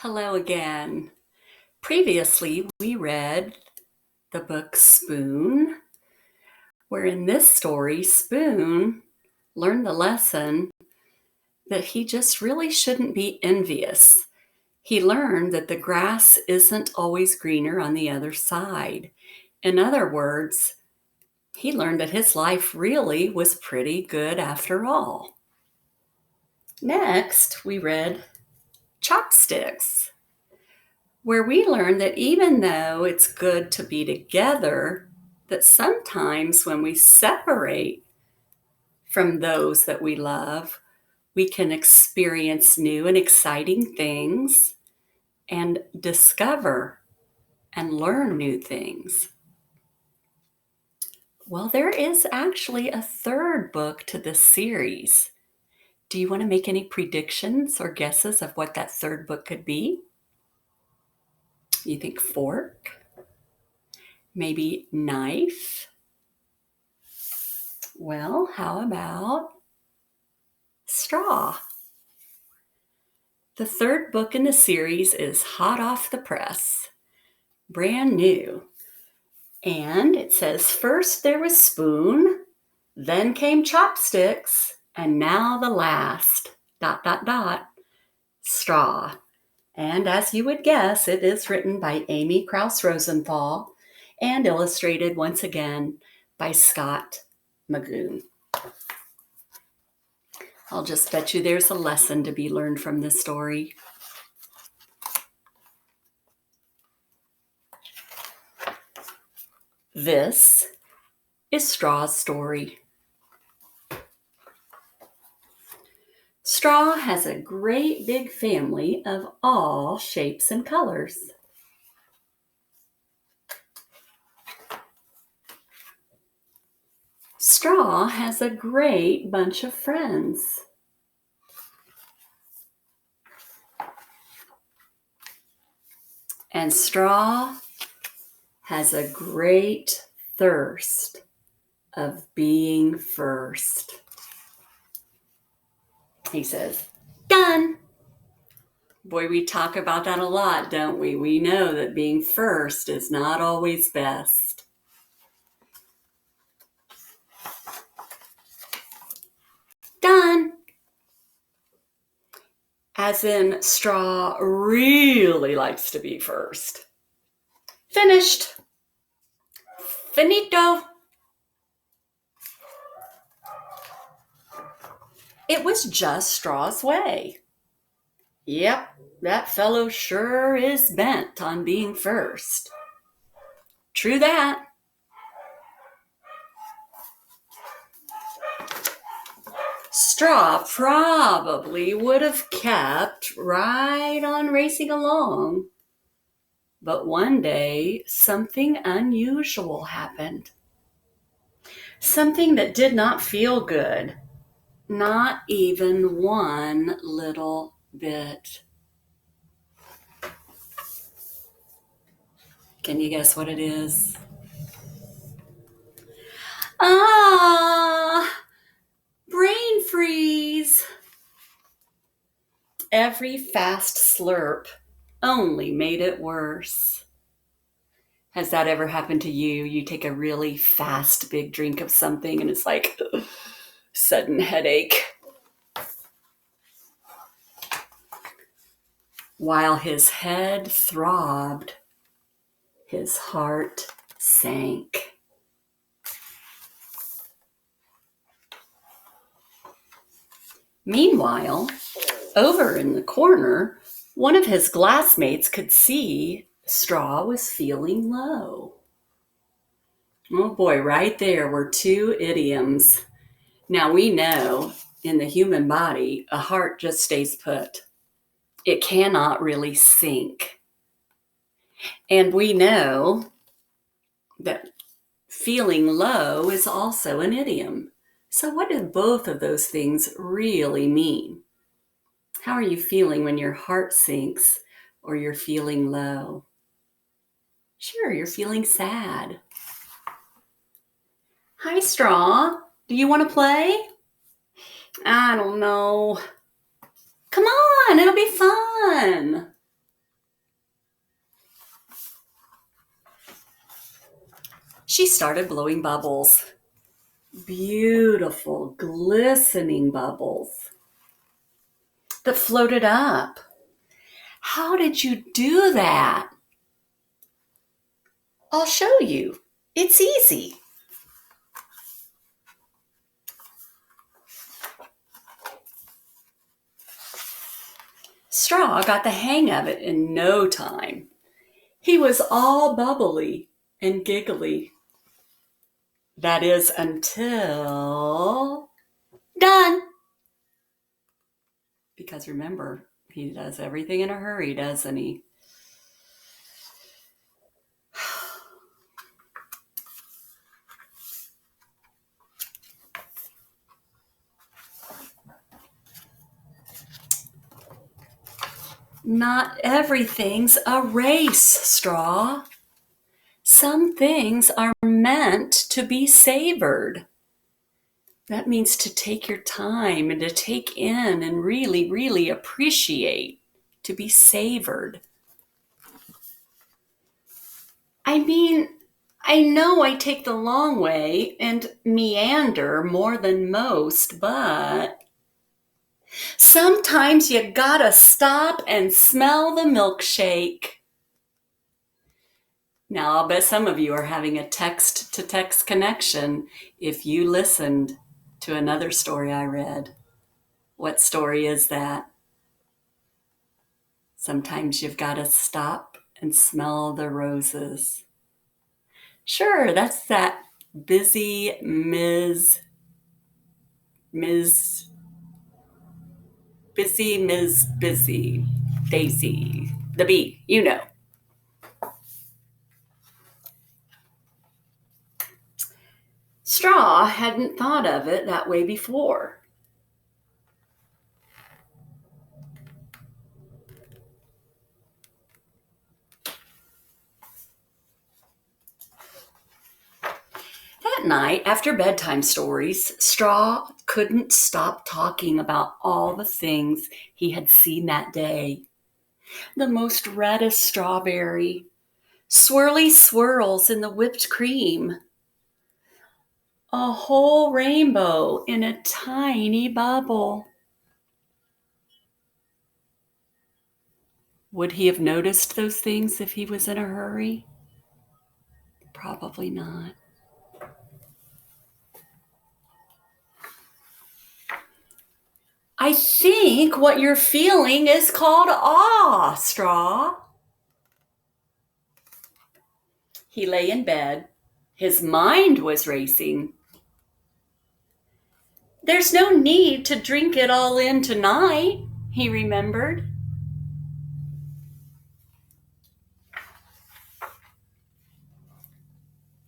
Hello again. Previously, we read the book Spoon, where in this story, Spoon learned the lesson that he just really shouldn't be envious. He learned that the grass isn't always greener on the other side. In other words, he learned that his life really was pretty good after all. Next, we read Chopsticks, where we learn that even though it's good to be together, that sometimes when we separate from those that we love, we can experience new and exciting things and discover and learn new things. Well, there is actually a third book to this series. Do you want to make any predictions or guesses of what that third book could be? You think fork? Maybe knife? Well, how about straw? The third book in the series is hot off the press, brand new. And it says, first there was Spoon, then came Chopsticks, and now the last, ... straw. And as you would guess, it is written by Amy Krauss Rosenthal and illustrated once again by Scott Magoon. I'll just bet you there's a lesson to be learned from this story. This is Straw's story. Straw has a great big family of all shapes and colors. Straw has a great bunch of friends. And Straw has a great thirst of being first. He says, done. Boy, we talk about that a lot, don't we? We know that being first is not always best. Done. As in, Straw really likes to be first. Finished. Finito. It was just Straw's way. Yep, that fellow sure is bent on being first. True that. Straw probably would have kept right on racing along. But one day, something unusual happened. Something that did not feel good. Not even one little bit. Can you guess what it is? Brain freeze. Every fast slurp only made it worse. Has that ever happened to you? You take a really fast big drink of something and it's like sudden headache. While his head throbbed, his heart sank. Meanwhile, over in the corner, one of his classmates could see Straw was feeling low. Oh boy, right there were two idioms. Now we know in the human body, a heart just stays put. It cannot really sink. And we know that feeling low is also an idiom. So what do both of those things really mean? How are you feeling when your heart sinks or you're feeling low? Sure, you're feeling sad. Hi, Straw. Do you want to play? I don't know. Come on, it'll be fun. She started blowing bubbles. Beautiful, glistening bubbles that floated up. How did you do that? I'll show you. It's easy. Straw got the hang of it in no time. He was all bubbly and giggly. That is until done. Because remember, he does everything in a hurry, doesn't he? Not everything's a race, Straw. Some things are meant to be savored. That means to take your time and to take in and really, really appreciate, to be savored. I mean, I know I take the long way and meander more than most, but sometimes you gotta stop and smell the milkshake. Now, I'll bet some of you are having a text-to-text connection if you listened to another story I read. What story is that? Sometimes you've got to stop and smell the roses. Sure, that's that busy Ms. Busy Daisy, the bee, you know. Straw hadn't thought of it that way before. That night, after bedtime stories, Straw couldn't stop talking about all the things he had seen that day. The most reddest strawberry, swirly swirls in the whipped cream, a whole rainbow in a tiny bubble. Would he have noticed those things if he was in a hurry? Probably not. I think what you're feeling is called awe, Straw. He lay in bed. His mind was racing. There's no need to drink it all in tonight, he remembered.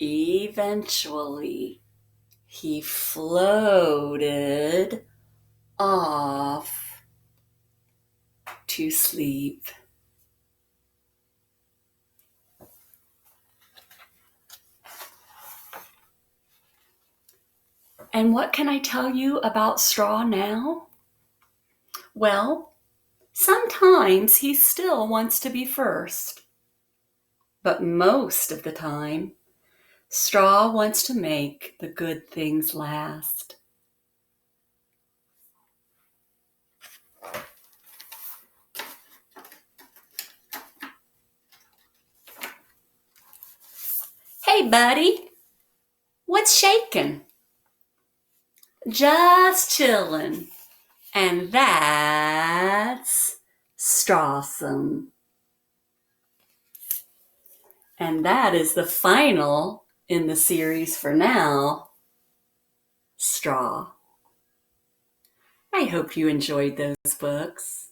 Eventually, he floated off to sleep. And what can I tell you about Straw now? Well, sometimes he still wants to be first. But most of the time, Straw wants to make the good things last. Hey, buddy, what's shaking? Just chillin'. And that's Strawsome. And that is the final in the series for now, Straw. I hope you enjoyed those books.